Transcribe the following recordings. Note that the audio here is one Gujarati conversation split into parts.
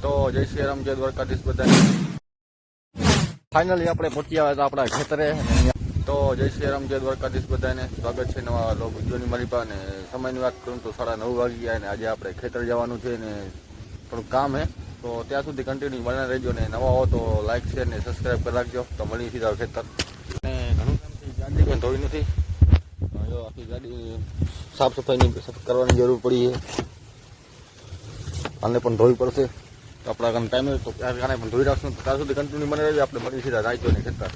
તો જય શ્રી રામ, જય દ્વારકાધીશ બધાને. ફાઇનલી આપણે પહોંચી આવ્યા હતા આપણા ખેતરે. તો જય શ્રી રામ, જય દ્વારકાધીશ બધાને. સ્વાગત છે નવા લોક વિડીયોની મારી પાસે. સમયની વાત કરું તો 9:30 વાગી ગયા અને આજે આપણે ખેતર જવાનું છે ને થોડુંક કામ હે. તો ત્યાં સુધી કન્ટિન્યુ બના રહેજો ને નવા હો તો લાઈક શેર ને સબસ્ક્રાઈબ કરી રાખજો. તો મળી સીધા ખેતર. અને ઘણું ટાઈમથી ગાડી પણ ધોઈ નથી. જો આખી ગાડી સાફ સફાઈની કરવાની જરૂર પડી છે. આને પણ ધોવી પડશે. તો આપણા કામ ટાઈમ હોય તો આને પણ ધોઈ રાખશું. ત્યાં સુધી કન્ટિન્યુ બને રહેજો. આપણે મળી સીધા રાઈજો ને ખેતર.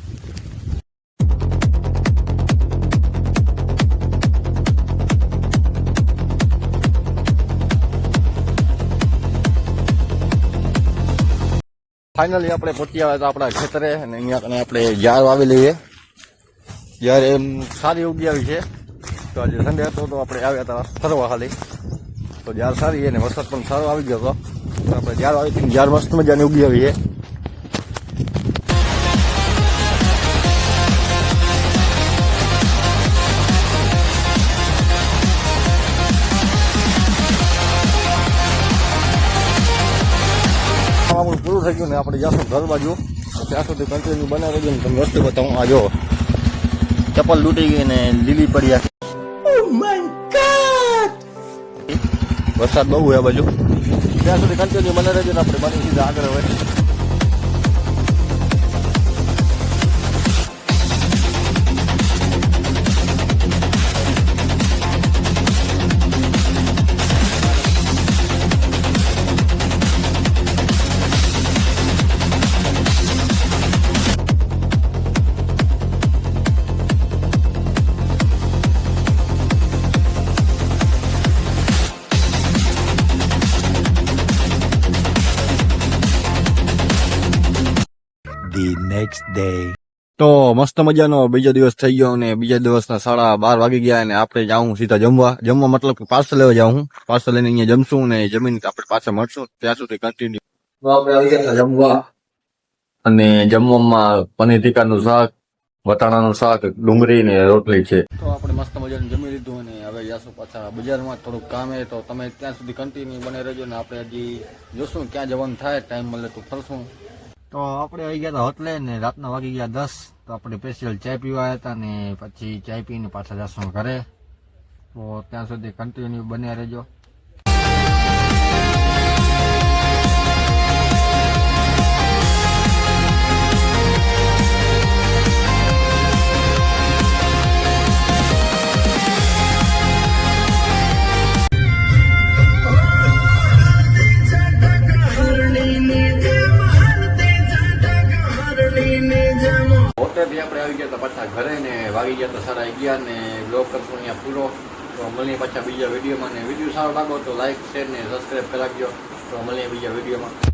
ફાઇનલી આપણે પહોંચી આવ્યા હતા આપણા ખેતરે અને અહીંયા કને આપણે જાર વાવી લઈએ. જ્યારે એમ સારી ઉગી આવી છે. તો આજે સન્ડે હતો તો આપણે આવ્યા હતા ફરવા ખાલી. તો જાર સારી અને વરસાદ પણ સારો આવી ગયો હતો. તો આપણે જાર આવી હતી, જાર મસ્ત મજાની ઉગી આવી છે. પૂરું થઈ ગયું ને આપણે જશું ઘર બાજુ. ત્યાં સુધી કન્ટિન્યુ બનાવી રહ્યું ને તમને વસ્તુ બતાવું. આ જો ચપ્પલ લૂંટી ગઈ ને લીલી પડ્યા. વરસાદ બહુ હોય આ બાજુ. ત્યાં સુધી કન્ટિન્યુ બનાવી રહેજો ને આપણે બની સીધા આગળ હોય. The next day. તો મસ્ત મજાનો બીજો દિવસ થઈ ગયો અને બીજા દિવસના 12:30 વાગી ગયા અને આપણે જાઉં સીધા જમવા મતલબ કે પાર્સલ લેવા જાઉં. પાર્સલ લઈને અહીંયા જમશું ને જમીન આપણે પાછા મળશું. ત્યાં સુધી કન્ટિન્યુ. આપણે આવી ગયા જમવા અને જમવામાં પનીર ટીકાનું શાક, વટાણાનું શાક, ડુંગળી ને રોટલી છે. તો આપણે મસ્ત મજાનું જમી લીધું અને હવે જાશું પાછા બજારમાં. થોડુંક કામ હે તો તમે ત્યાં સુધી કન્ટિન્યુ બને રહેજો ને આપણે હજી જોશું ક્યાં જવાનું થાય. ટાઈમ મળે તો ફરશું. તો આપણે આવી ગયા હતા હોટલે ને રાતના વાગી ગયા 10. તો આપણે સ્પેશિયલ ચાય પીવા આવ્યા હતા ને પછી ચાય પીને પાછા જશું ઘરે. તો ત્યાં સુધી કન્ટિન્યુ બન્યા રહેજો. હોટેલથી આપણે આવી ગયા હતા પાછા ઘરે ને વાગી ગયા હતા 11:30 ને બ્લોગ કરશું અહીંયા પૂરો. તો મળીએ પાછા બીજા વિડીયોમાં ને વિડીયો સારો લાગો તો લાઈક શેર ને સબસ્ક્રાઈબ કરી રાખજો. તો મળીએ બીજા વિડીયોમાં.